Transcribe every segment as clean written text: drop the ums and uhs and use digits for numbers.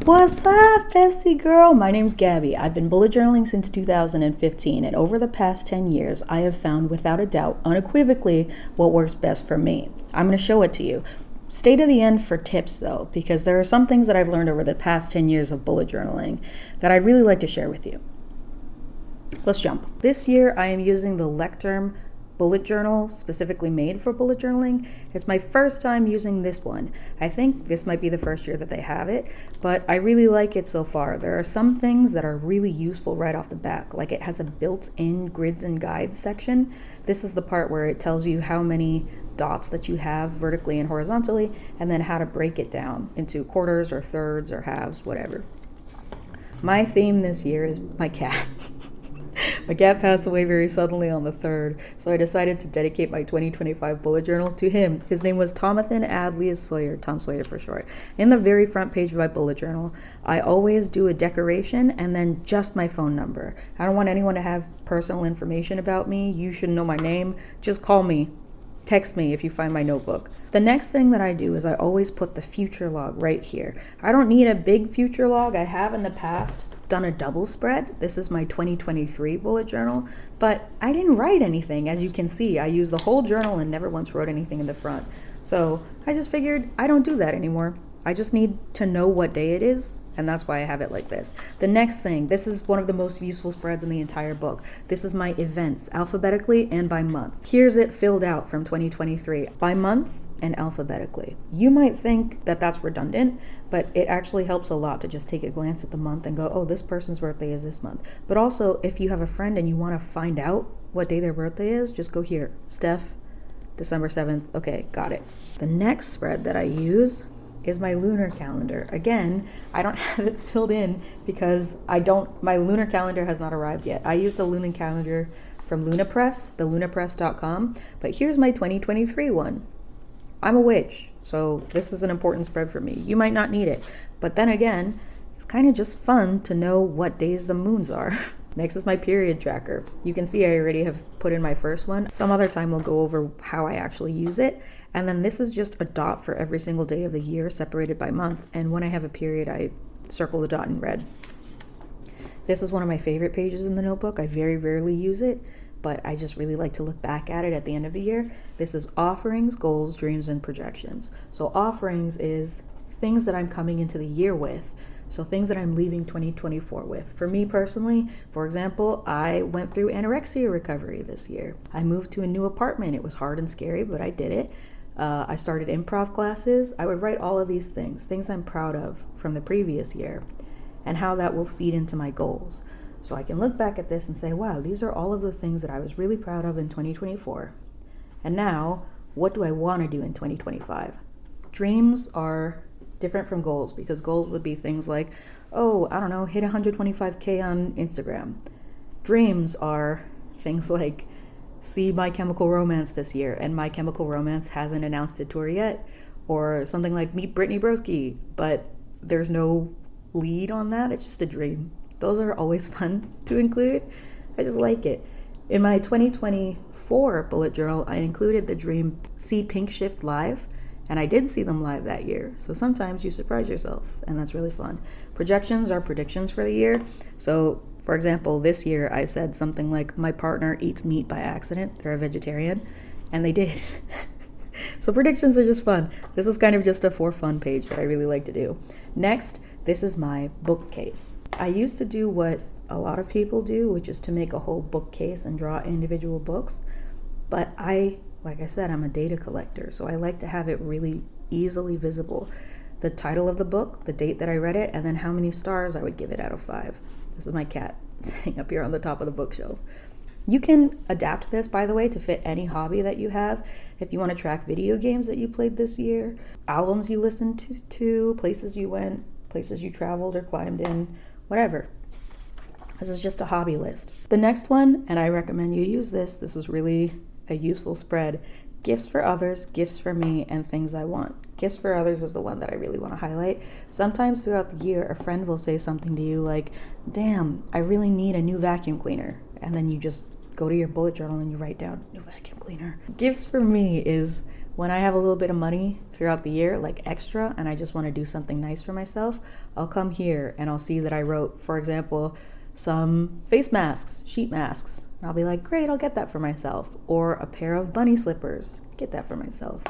What's up, Bessie girl? My name's Gabby. I've been bullet journaling since 2015, and over the past 10 years, I have found without a doubt, unequivocally, what works best for me. I'm going to show it to you. Stay to the end for tips, though, because there are some things that I've learned over the past 10 years of bullet journaling that I'd really like to share with you. Let's jump. This year, I am using the Lecterm bullet journal specifically made for bullet journaling. It's my first time using this one. I think this might be the first year that they have it, but I really like it so far. There are some things that are really useful right off the back, like it has a built-in grids and guides section. This is the part where it tells you how many dots that you have vertically and horizontally, and then how to break it down into quarters or thirds or halves, whatever. My theme this year is my cat. My cat passed away very suddenly on the 3rd, so I decided to dedicate my 2025 bullet journal to him. His name was Thomathan Adlius Sawyer, Tom Sawyer for short. In the very front page of my bullet journal, I always do a decoration and then just my phone number. I don't want anyone to have personal information about me. You shouldn't know my name. Just call me. Text me if you find my notebook. The next thing that I do is I always put the future log right here. I don't need a big future log. I have in the past done a double spread. This is my 2023 bullet journal, but I didn't write anything. As you can see, I used the whole journal and never once wrote anything in the front. So I just figured I don't do that anymore. I just need to know what day it is, and that's why I have it like this. The next thing, this is one of the most useful spreads in the entire book. This is my events, alphabetically and by month. Here's it filled out from 2023, by month and alphabetically. You might think that that's redundant, but it actually helps a lot to just take a glance at the month and go, oh, this person's birthday is this month. But also, if you have a friend and you want to find out what day their birthday is, just go here, Steph, December 7th. Okay, got it. The next spread that I use is my lunar calendar. Again, I don't have it filled in because my lunar calendar has not arrived yet. I use the lunar calendar from LunaPress, the lunapress.com, but here's my 2023 one. I'm a witch, so this is an important spread for me. You might not need it, but then again, it's kind of just fun to know what days the moons are. Next is my period tracker. You can see I already have put in my first one. Some other time we'll go over how I actually use it. And then this is just a dot for every single day of the year separated by month. And when I have a period, I circle the dot in red. This is one of my favorite pages in the notebook. I very rarely use it, but I just really like to look back at it at the end of the year. This is offerings, goals, dreams, and projections. So offerings is things that I'm coming into the year with. So things that I'm leaving 2024 with. For me personally, for example, I went through anorexia recovery this year. I moved to a new apartment. It was hard and scary, but I did it. I started improv classes. I would write all of these things I'm proud of from the previous year, and how that will feed into my goals. So I can look back at this and say, wow, these are all of the things that I was really proud of in 2024. And now, what do I want to do in 2025? Dreams are different from goals, because goals would be things like, oh, I don't know, hit 125K on Instagram. Dreams are things like, see My Chemical Romance this year, and My Chemical Romance hasn't announced a tour yet. Or something like meet Brittany Broski, but there's no lead on that. It's just a dream. Those are always fun to include. I just like it. In my 2024 bullet journal, I included the dream see Pink Shift live, and I did see them live that year. So sometimes you surprise yourself, and that's really fun. Projections are predictions for the year. So, for example, this year I said something like, my partner eats meat by accident. They're a vegetarian, and they did. So predictions are just fun. This is kind of just a for fun page that I really like to do. Next, this is my bookcase. I used to do what a lot of people do, which is to make a whole bookcase and draw individual books. But like I said, I'm a data collector, so I like to have it really easily visible. The title of the book, the date that I read it, and then how many stars I would give it out of 5. This is my cat sitting up here on the top of the bookshelf. You can adapt this, by the way, to fit any hobby that you have. If you want to track video games that you played this year, albums you listened to, places you went, places you traveled or climbed in, whatever. This is just a hobby list. The next one, and I recommend you use this is really a useful spread. Gifts for others, gifts for me, and things I want. Gifts for others is the one that I really want to highlight. Sometimes throughout the year, a friend will say something to you like, damn, I really need a new vacuum cleaner. And then you just go to your bullet journal and you write down, new vacuum cleaner. Gifts for me is When I have a little bit of money throughout the year, like extra, and I just want to do something nice for myself, I'll come here and I'll see that I wrote, for example, some face masks, sheet masks. And I'll be like, great, I'll get that for myself. Or a pair of bunny slippers, get that for myself.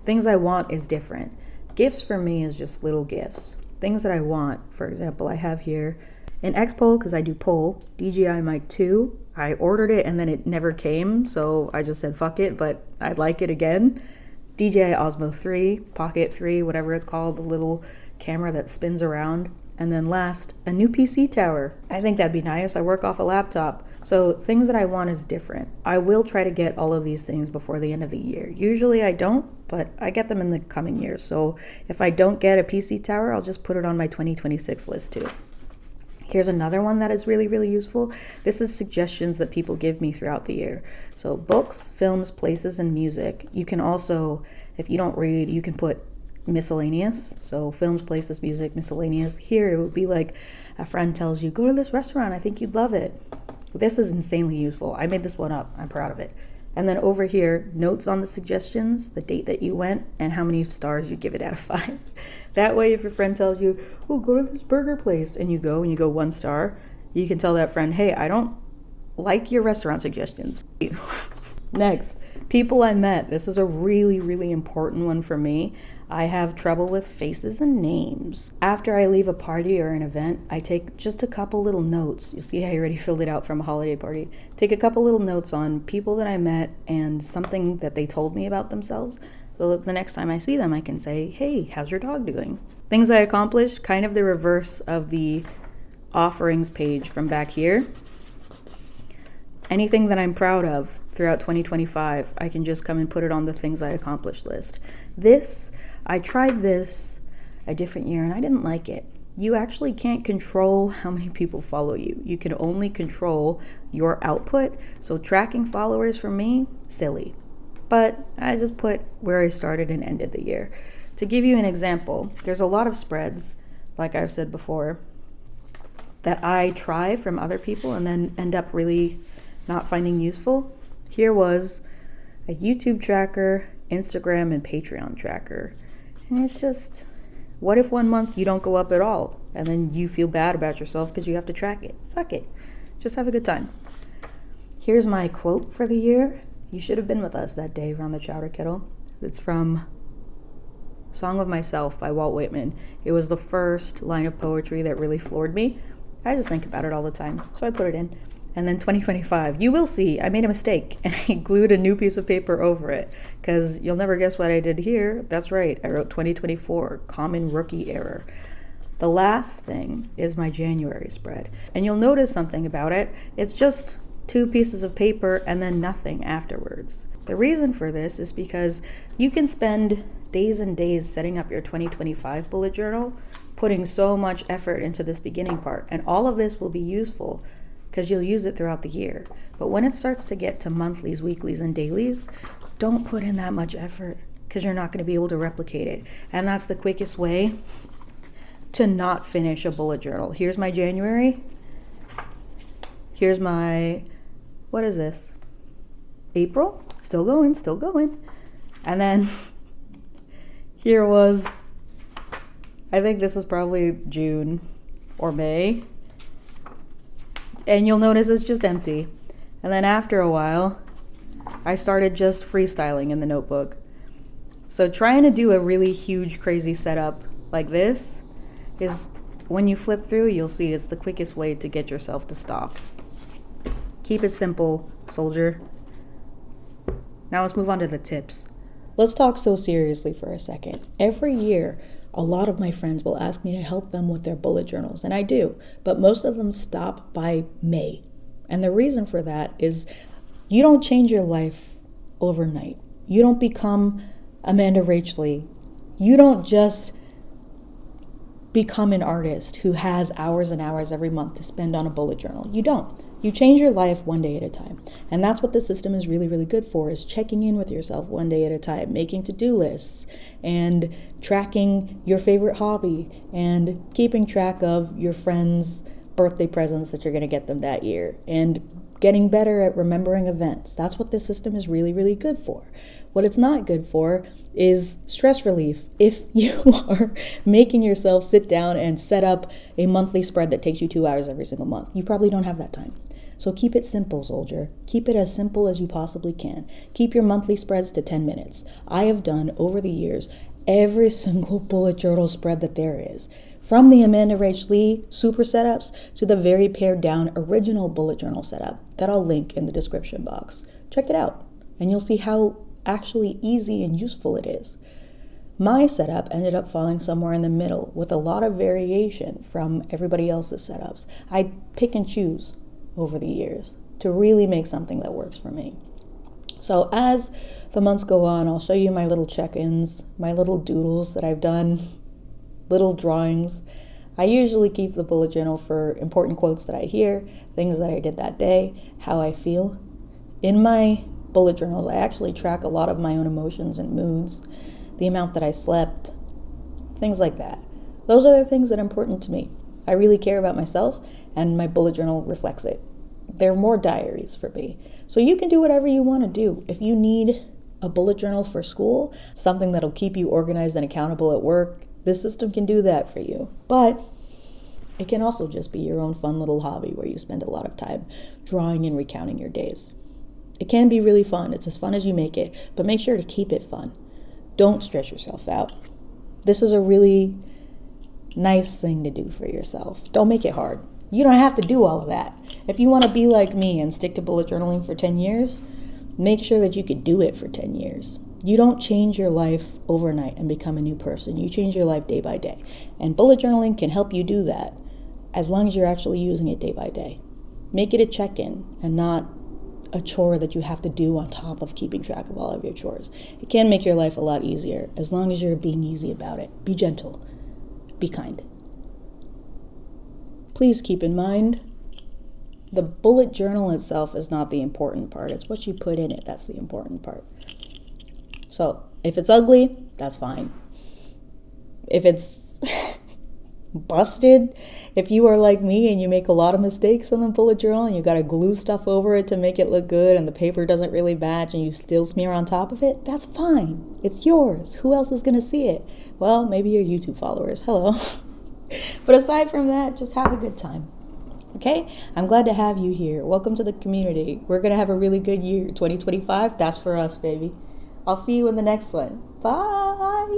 Things I want is different. Gifts for me is just little gifts. Things that I want, for example, I have here an X-Pole, because I do pole, DJI Mic 2. I ordered it and then it never came, so I just said fuck it, but I'd like it again. DJI Osmo 3, Pocket 3, whatever it's called, the little camera that spins around. And then last, a new PC tower. I think that'd be nice. I work off a laptop. So things that I want is different. I will try to get all of these things before the end of the year. Usually I don't, but I get them in the coming years. So if I don't get a PC tower, I'll just put it on my 2026 list too. Here's another one that is really, really useful. This is suggestions that people give me throughout the year. So books, films, places, and music. You can also, if you don't read, you can put miscellaneous. So films, places, music, miscellaneous. Here it would be like a friend tells you, go to this restaurant, I think you'd love it. This is insanely useful. I made this one up. I'm proud of it. And then over here, notes on the suggestions, the date that you went, and how many stars you give it out of 5. That way, if your friend tells you, oh, go to this burger place, and you go 1 star, you can tell that friend, hey, I don't like your restaurant suggestions. Next, people I met. This is a really, really important one for me. I have trouble with faces and names. After I leave a party or an event, I take just a couple little notes. You'll see I already filled it out from a holiday party. Take a couple little notes on people that I met and something that they told me about themselves. So that the next time I see them, I can say, hey, how's your dog doing? Things I accomplished, kind of the reverse of the offerings page from back here. Anything that I'm proud of throughout 2025, I can just come and put it on the things I accomplished list. I tried this a different year and I didn't like it. You actually can't control how many people follow you. You can only control your output. So tracking followers for me, silly. But I just put where I started and ended the year. To give you an example, there's a lot of spreads, like I've said before, that I try from other people and then end up really not finding useful. Here was a YouTube tracker, Instagram, and Patreon tracker. And it's just, what if one month you don't go up at all? And then you feel bad about yourself because you have to track it. Fuck it. Just have a good time. Here's my quote for the year. You should have been with us that day around the chowder kettle. It's from Song of Myself by Walt Whitman. It was the first line of poetry that really floored me. I just think about it all the time, so I put it in. And then 2025, you will see I made a mistake and I glued a new piece of paper over it because you'll never guess what I did here. That's right, I wrote 2024, common rookie error. The last thing is my January spread. And you'll notice something about it. It's just 2 pieces of paper and then nothing afterwards. The reason for this is because you can spend days and days setting up your 2025 bullet journal, putting so much effort into this beginning part, and all of this will be useful because you'll use it throughout the year. But when it starts to get to monthlies, weeklies, and dailies, don't put in that much effort because you're not going to be able to replicate it. And that's the quickest way to not finish a bullet journal. Here's my January. Here's my, what is this? April? Still going. And then here was, I think this is probably June or May. And you'll notice it's just empty. And then after a while, I started just freestyling in the notebook. So trying to do a really huge, crazy setup like this is, when you flip through, you'll see it's the quickest way to get yourself to stop. Keep it simple, soldier. Now let's move on to the tips. Let's talk so seriously for a second. Every year, a lot of my friends will ask me to help them with their bullet journals, and I do, but most of them stop by May. And the reason for that is you don't change your life overnight. You don't become Amanda Rachley. You don't just become an artist who has hours and hours every month to spend on a bullet journal. You don't. You change your life one day at a time. And that's what the system is really, really good for, is checking in with yourself one day at a time, making to-do lists, and tracking your favorite hobby, and keeping track of your friends' birthday presents that you're going to get them that year, and getting better at remembering events. That's what this system is really, really good for. What it's not good for is stress relief. If you are making yourself sit down and set up a monthly spread that takes you 2 hours every single month, you probably don't have that time. So keep it simple, soldier. Keep it as simple as you possibly can. Keep your monthly spreads to 10 minutes. I have done, over the years, every single bullet journal spread that there is. From the Amanda Rach Lee super setups to the very pared down original bullet journal setup that I'll link in the description box. Check it out, and you'll see how actually easy and useful it is. My setup ended up falling somewhere in the middle with a lot of variation from everybody else's setups. I pick and choose over the years to really make something that works for me. So as the months go on, I'll show you my little check-ins, my little doodles that I've done, little drawings. I usually keep the bullet journal for important quotes that I hear, things that I did that day, how I feel. In my bullet journals, I actually track a lot of my own emotions and moods, the amount that I slept, things like that. Those are the things that are important to me. I really care about myself, and my bullet journal reflects it. They're more diaries for me. So you can do whatever you want to do. If you need a bullet journal for school, something that'll keep you organized and accountable at work, this system can do that for you. But it can also just be your own fun little hobby where you spend a lot of time drawing and recounting your days. It can be really fun. It's as fun as you make it, but make sure to keep it fun. Don't stress yourself out. This is a really nice thing to do for yourself. Don't make it hard. You don't have to do all of that. If you want to be like me and stick to bullet journaling for 10 years, make sure that you could do it for 10 years. You don't change your life overnight and become a new person. You change your life day by day. And bullet journaling can help you do that as long as you're actually using it day by day. Make it a check-in and not a chore that you have to do on top of keeping track of all of your chores. It can make your life a lot easier as long as you're being easy about it. Be gentle. Be kind. Please keep in mind, the bullet journal itself is not the important part. It's what you put in it that's the important part. So if it's ugly, that's fine. If it's busted, if you are like me and you make a lot of mistakes on the bullet journal and you got to glue stuff over it to make it look good and the paper doesn't really match and you still smear on top of it, that's fine. It's yours. Who else is going to see it? Well, maybe your YouTube followers. Hello. But aside from that, just have a good time. Okay? I'm glad to have you here. Welcome to the community. We're going to have a really good year. 2025, that's for us, baby. I'll see you in the next one. Bye.